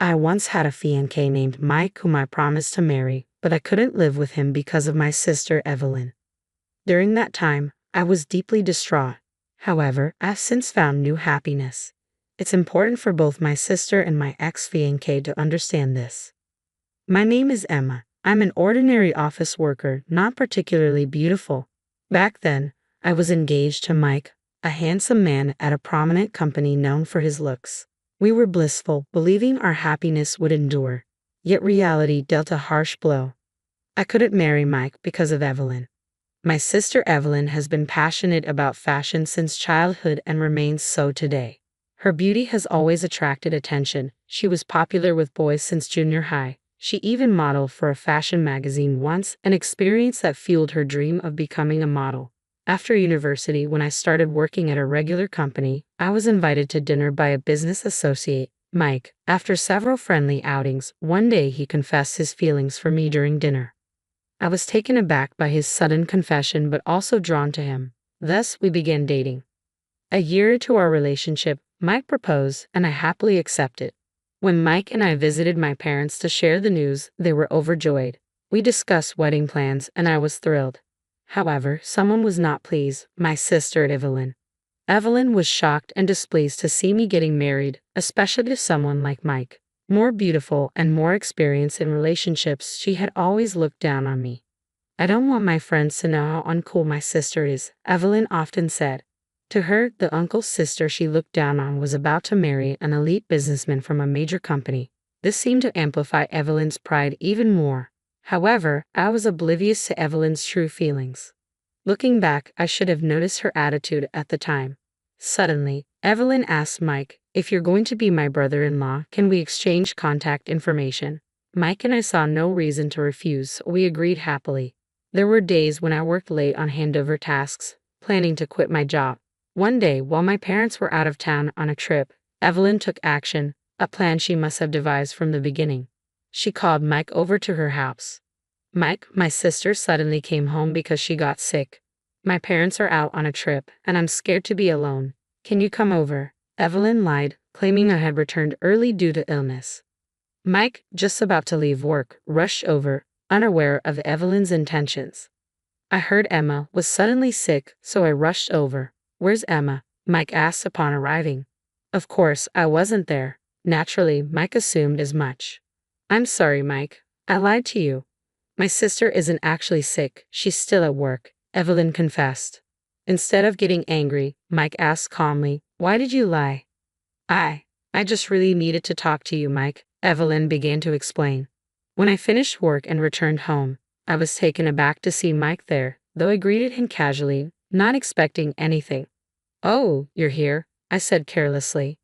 I once had a fiancé named Mike whom I promised to marry, but I couldn't live with him because of my sister Evelyn. During that time, I was deeply distraught. However, I've since found new happiness. It's important for both my sister and my ex-fiancé to understand this. My name is Emma. I'm an ordinary office worker, not particularly beautiful. Back then, I was engaged to Mike, a handsome man at a prominent company known for his looks. We were blissful, believing our happiness would endure. Yet reality dealt a harsh blow. I couldn't marry Mike because of Evelyn. My sister Evelyn has been passionate about fashion since childhood and remains so today. Her beauty has always attracted attention. She was popular with boys since junior high. She even modeled for a fashion magazine once, an experience that fueled her dream of becoming a model. After university, when I started working at a regular company, I was invited to dinner by a business associate, Mike. After several friendly outings, one day he confessed his feelings for me during dinner. I was taken aback by his sudden confession but also drawn to him. Thus, we began dating. A year into our relationship, Mike proposed, and I happily accepted. When Mike and I visited my parents to share the news, they were overjoyed. We discussed wedding plans, and I was thrilled. However, someone was not pleased, my sister Evelyn. Evelyn was shocked and displeased to see me getting married, especially to someone like Mike. More beautiful and more experienced in relationships, she had always looked down on me. I don't want my friends to know how uncool my sister is, Evelyn often said. To her, the uncle's sister she looked down on was about to marry an elite businessman from a major company. This seemed to amplify Evelyn's pride even more. However, I was oblivious to Evelyn's true feelings. Looking back, I should have noticed her attitude at the time. Suddenly, Evelyn asked Mike, "If you're going to be my brother-in-law, can we exchange contact information?" Mike and I saw no reason to refuse, so we agreed happily. There were days when I worked late on handover tasks, planning to quit my job. One day, while my parents were out of town on a trip, Evelyn took action, a plan she must have devised from the beginning. She called Mike over to her house. "Mike, my sister suddenly came home because she got sick. My parents are out on a trip, and I'm scared to be alone. Can you come over?" Evelyn lied, claiming I had returned early due to illness. Mike, just about to leave work, rushed over, unaware of Evelyn's intentions. I heard Emma was suddenly sick, so I rushed over. "Where's Emma?" Mike asked upon arriving. Of course, I wasn't there. Naturally, Mike assumed as much. "I'm sorry, Mike. I lied to you. My sister isn't actually sick, she's still at work," Evelyn confessed. Instead of getting angry, Mike asked calmly, "Why did you lie?" I just really needed to talk to you, Mike," Evelyn began to explain. When I finished work and returned home, I was taken aback to see Mike there, though I greeted him casually, not expecting anything. "Oh, you're here," I said carelessly.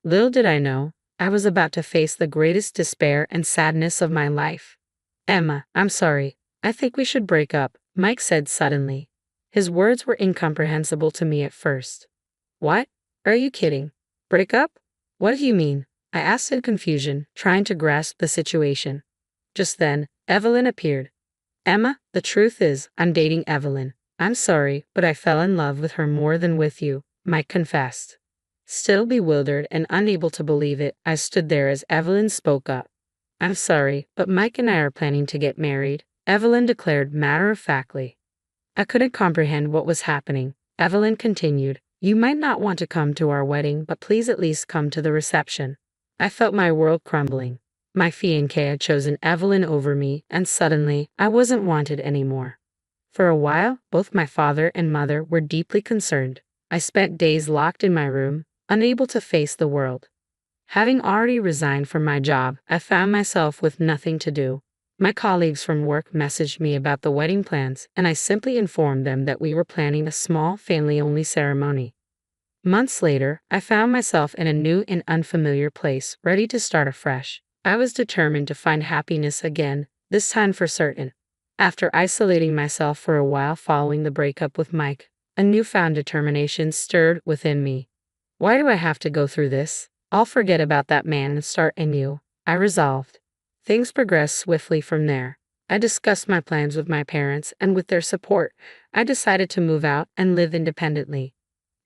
Little did I know, I was about to face the greatest despair and sadness of my life. "Emma, I'm sorry. I think we should break up," Mike said suddenly. His words were incomprehensible to me at first. "What? Are you kidding? Break up? What do you mean?" I asked in confusion, trying to grasp the situation. Just then, Evelyn appeared. "Emma, the truth is, I'm dating Evelyn. I'm sorry, but I fell in love with her more than with you," Mike confessed. Still bewildered and unable to believe it, I stood there as Evelyn spoke up. "I'm sorry, but Mike and I are planning to get married," Evelyn declared matter-of-factly. I couldn't comprehend what was happening. Evelyn continued, "You might not want to come to our wedding, but please at least come to the reception." I felt my world crumbling. My fiancé had chosen Evelyn over me, and suddenly, I wasn't wanted anymore. For a while, both my father and mother were deeply concerned. I spent days locked in my room, unable to face the world. Having already resigned from my job, I found myself with nothing to do. My colleagues from work messaged me about the wedding plans, and I simply informed them that we were planning a small family-only ceremony. Months later, I found myself in a new and unfamiliar place, ready to start afresh. I was determined to find happiness again, this time for certain. After isolating myself for a while following the breakup with Mike, a newfound determination stirred within me. Why do I have to go through this? I'll forget about that man and start anew, I resolved. Things progressed swiftly from there. I discussed my plans with my parents, and with their support, I decided to move out and live independently.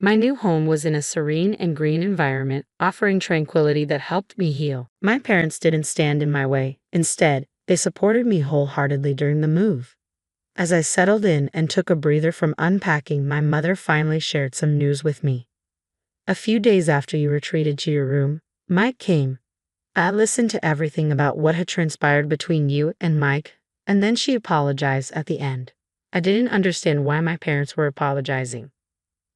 My new home was in a serene and green environment, offering tranquility that helped me heal. My parents didn't stand in my way. Instead, they supported me wholeheartedly during the move. As I settled in and took a breather from unpacking, my mother finally shared some news with me. A few days after you retreated to your room, Mike came. I listened to everything about what had transpired between you and Mike, and then she apologized at the end. I didn't understand why my parents were apologizing.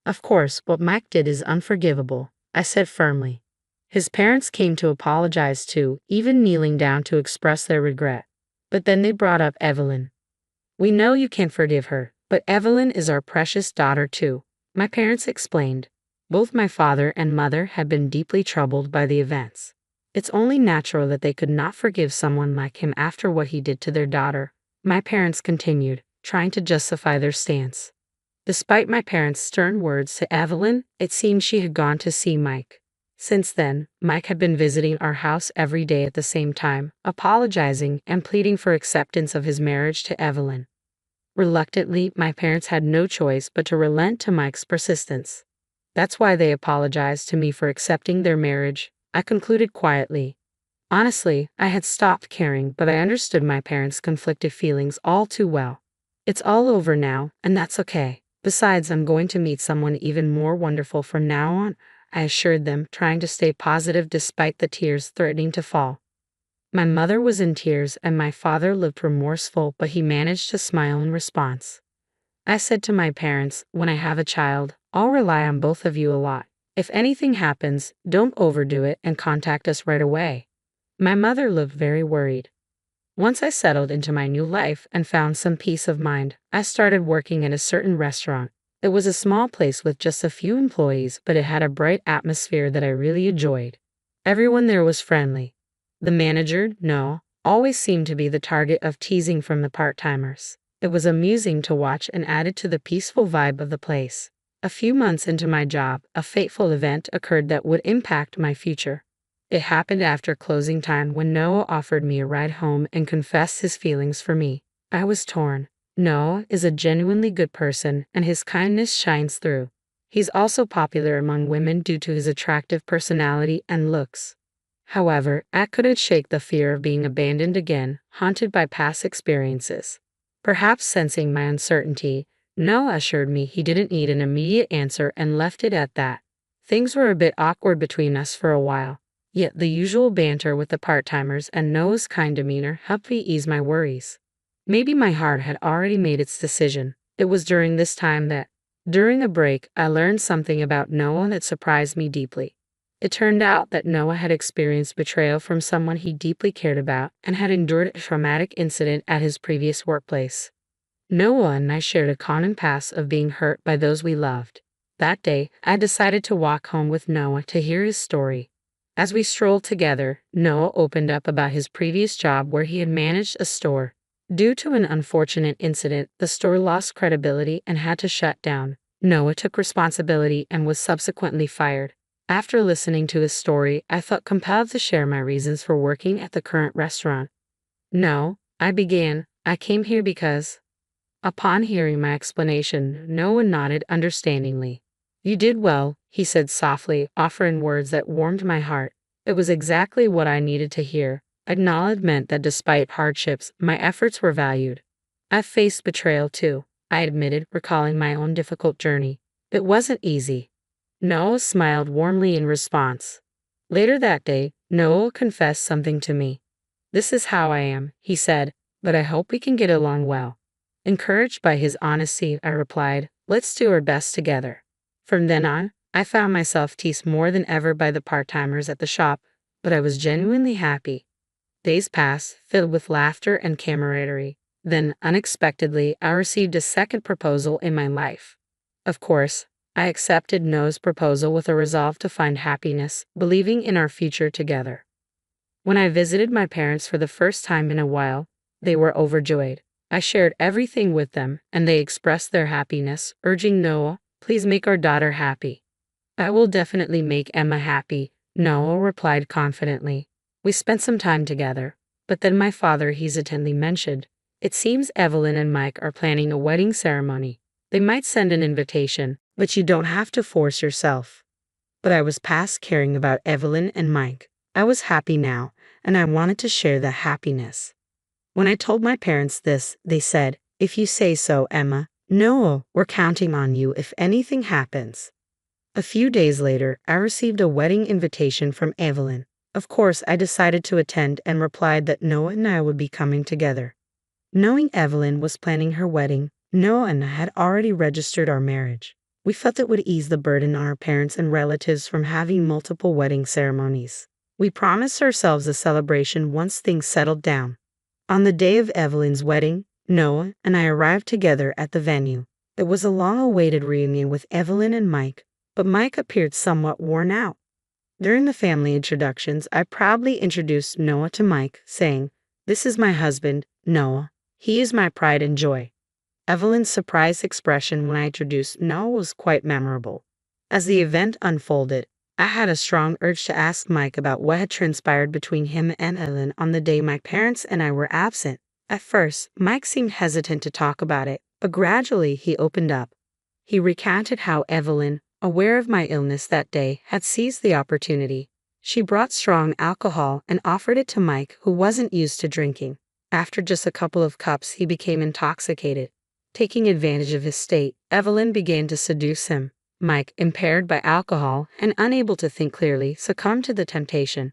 Of course, what Mike did is unforgivable, I said firmly. His parents came to apologize too, even kneeling down to express their regret. But then they brought up Evelyn. We know you can't forgive her, but Evelyn is our precious daughter too, my parents explained. Both my father and mother had been deeply troubled by the events. It's only natural that they could not forgive someone like him after what he did to their daughter, my parents continued, trying to justify their stance. Despite my parents' stern words to Evelyn, it seemed she had gone to see Mike. Since then, Mike had been visiting our house every day at the same time, apologizing and pleading for acceptance of his marriage to Evelyn. Reluctantly, my parents had no choice but to relent to Mike's persistence. That's why they apologized to me for accepting their marriage, I concluded quietly. Honestly, I had stopped caring, but I understood my parents' conflicted feelings all too well. It's all over now, and that's okay. Besides, I'm going to meet someone even more wonderful from now on, I assured them, trying to stay positive despite the tears threatening to fall. My mother was in tears and my father looked remorseful, but he managed to smile in response. I said to my parents, when I have a child, I'll rely on both of you a lot. If anything happens, don't overdo it and contact us right away. My mother looked very worried. Once I settled into my new life and found some peace of mind, I started working in a certain restaurant. It was a small place with just a few employees, but it had a bright atmosphere that I really enjoyed. Everyone there was friendly. The manager, Noah, always seemed to be the target of teasing from the part-timers. It was amusing to watch and added to the peaceful vibe of the place. A few months into my job, a fateful event occurred that would impact my future. It happened after closing time when Noah offered me a ride home and confessed his feelings for me. I was torn. Noah is a genuinely good person and his kindness shines through. He's also popular among women due to his attractive personality and looks. However, I couldn't shake the fear of being abandoned again, haunted by past experiences. Perhaps sensing my uncertainty, Noah assured me he didn't need an immediate answer and left it at that. Things were a bit awkward between us for a while. Yet the usual banter with the part-timers and Noah's kind demeanor helped me ease my worries. Maybe my heart had already made its decision. It was during this time that, during a break, I learned something about Noah that surprised me deeply. It turned out that Noah had experienced betrayal from someone he deeply cared about and had endured a traumatic incident at his previous workplace. Noah and I shared a common past of being hurt by those we loved. That day, I decided to walk home with Noah to hear his story. As we strolled together, Noah opened up about his previous job where he had managed a store. Due to an unfortunate incident, the store lost credibility and had to shut down. Noah took responsibility and was subsequently fired. After listening to his story, I felt compelled to share my reasons for working at the current restaurant. No, I began, I came here because... Upon hearing my explanation, Noah nodded understandingly. You did well, he said softly, offering words that warmed my heart. It was exactly what I needed to hear. Acknowledgement that despite hardships, my efforts were valued. I've faced betrayal too, I admitted, recalling my own difficult journey. It wasn't easy. Noah smiled warmly in response. Later that day, Noah confessed something to me. This is how I am, he said, but I hope we can get along well. Encouraged by his honesty, I replied, let's do our best together. From then on, I found myself teased more than ever by the part-timers at the shop, but I was genuinely happy. Days passed, filled with laughter and camaraderie. Then, unexpectedly, I received a second proposal in my life. Of course, I accepted Noah's proposal with a resolve to find happiness, believing in our future together. When I visited my parents for the first time in a while, they were overjoyed. I shared everything with them, and they expressed their happiness, urging Noah, please make our daughter happy. I will definitely make Emma happy, Noah replied confidently. We spent some time together, but then my father hesitantly mentioned, it seems Evelyn and Mike are planning a wedding ceremony. They might send an invitation. but you don't have to force yourself. But I was past caring about Evelyn and Mike. I was happy now, and I wanted to share that happiness. When I told my parents this, they said, "If you say so, Emma. No, we're counting on you if anything happens." A few days later, I received a wedding invitation from Evelyn. Of course, I decided to attend and replied that Noah and I would be coming together. Knowing Evelyn was planning her wedding, Noah and I had already registered our marriage. We felt it would ease the burden on our parents and relatives from having multiple wedding ceremonies. We promised ourselves a celebration once things settled down. On the day of Evelyn's wedding, Noah and I arrived together at the venue. It was a long-awaited reunion with Evelyn and Mike, but Mike appeared somewhat worn out. During the family introductions, I proudly introduced Noah to Mike, saying, "This is my husband, Noah. He is my pride and joy." Evelyn's surprised expression when I introduced Noah was quite memorable. As the event unfolded, I had a strong urge to ask Mike about what had transpired between him and Evelyn on the day my parents and I were absent. At first, Mike seemed hesitant to talk about it, but gradually he opened up. He recounted how Evelyn, aware of my illness that day, had seized the opportunity. She brought strong alcohol and offered it to Mike, who wasn't used to drinking. After just a couple of cups, he became intoxicated. Taking advantage of his state, Evelyn began to seduce him. Mike, impaired by alcohol and unable to think clearly, succumbed to the temptation.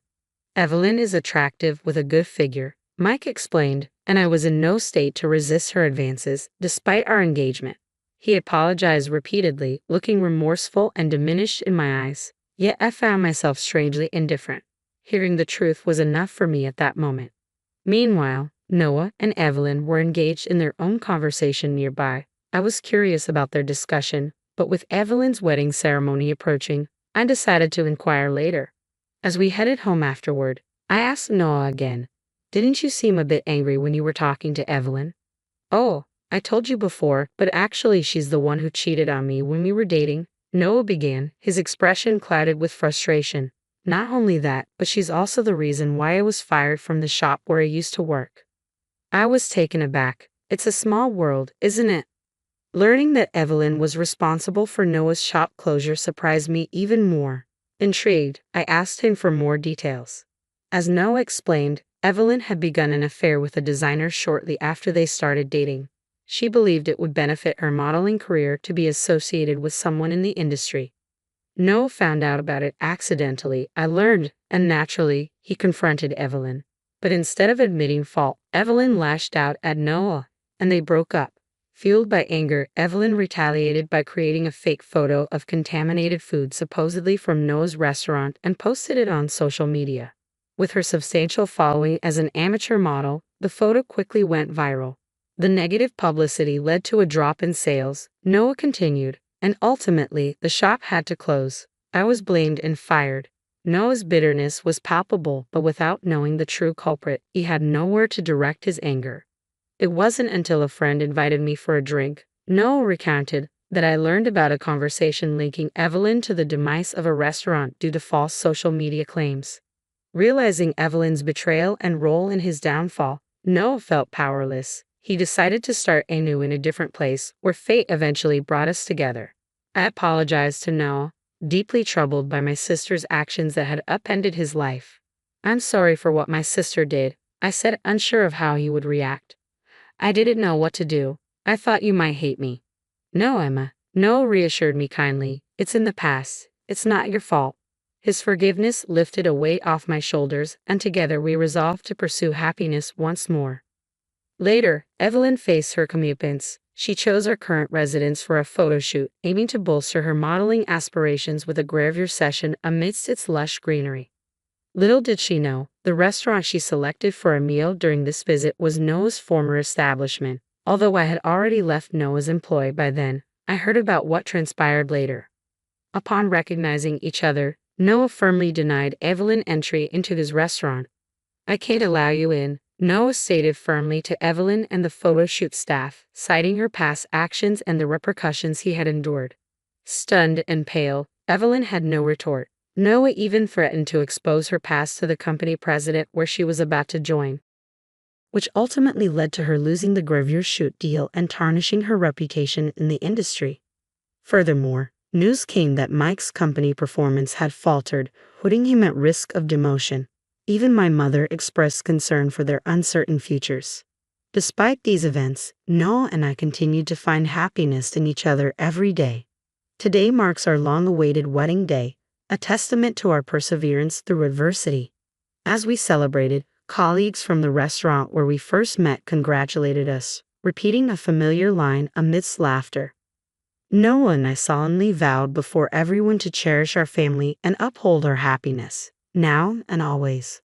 "Evelyn is attractive with a good figure," Mike explained, and I was in no state to resist her advances, despite our engagement. He apologized repeatedly, looking remorseful and diminished in my eyes, yet I found myself strangely indifferent. Hearing the truth was enough for me at that moment. Meanwhile, Noah and Evelyn were engaged in their own conversation nearby. I was curious about their discussion, but with Evelyn's wedding ceremony approaching, I decided to inquire later. As we headed home afterward, I asked Noah again, "Didn't you seem a bit angry when you were talking to Evelyn?" "Oh, I told you before, but actually she's the one who cheated on me when we were dating," Noah began, his expression clouded with frustration. "Not only that, but she's also the reason why I was fired from the shop where I used to work." I was taken aback. It's a small world, isn't it? Learning that Evelyn was responsible for Noah's shop closure surprised me even more. Intrigued, I asked him for more details. As Noah explained, Evelyn had begun an affair with a designer shortly after they started dating. She believed it would benefit her modeling career to be associated with someone in the industry. Noah found out about it accidentally, I learned, and naturally, he confronted Evelyn. But instead of admitting fault, Evelyn lashed out at Noah, and they broke up. Fueled by anger, Evelyn retaliated by creating a fake photo of contaminated food supposedly from Noah's restaurant and posted it on social media. With her substantial following as an amateur model, the photo quickly went viral. The negative publicity led to a drop in sales, Noah continued, and ultimately, the shop had to close. I was blamed and fired. Noah's bitterness was palpable, but without knowing the true culprit, he had nowhere to direct his anger. It wasn't until a friend invited me for a drink, Noah recounted, that I learned about a conversation linking Evelyn to the demise of a restaurant due to false social media claims. Realizing Evelyn's betrayal and role in his downfall, Noah felt powerless. He decided to start anew in a different place, where fate eventually brought us together. I apologized to Noah, deeply troubled by my sister's actions that had upended his life. "I'm sorry for what my sister did," I said, unsure of how he would react. "I didn't know what to do. I thought you might hate me." "No, Emma," Noah reassured me kindly. "It's in the past. It's not your fault." His forgiveness lifted a weight off my shoulders, and together we resolved to pursue happiness once more. Later, Evelyn faced her comeuppance. She chose our current residence for a photo shoot, aiming to bolster her modeling aspirations with a gravure session amidst its lush greenery. Little did she know, the restaurant she selected for a meal during this visit was Noah's former establishment. Although I had already left Noah's employ by then, I heard about what transpired later. Upon recognizing each other, Noah firmly denied Evelyn entry into his restaurant. "I can't allow you in," Noah stated firmly to Evelyn and the photo shoot staff, citing her past actions and the repercussions he had endured. Stunned and pale, Evelyn had no retort. Noah even threatened to expose her past to the company president where she was about to join, which ultimately led to her losing the gravure shoot deal and tarnishing her reputation in the industry. Furthermore, News came that Mike's company performance had faltered, putting him at risk of demotion. Even my mother expressed concern for their uncertain futures. Despite these events, Noah and I continued to find happiness in each other every day. Today marks our long-awaited wedding day, a testament to our perseverance through adversity. As we celebrated, colleagues from the restaurant where we first met congratulated us, repeating a familiar line amidst laughter. Noah and I solemnly vowed before everyone to cherish our family and uphold our happiness, now and always.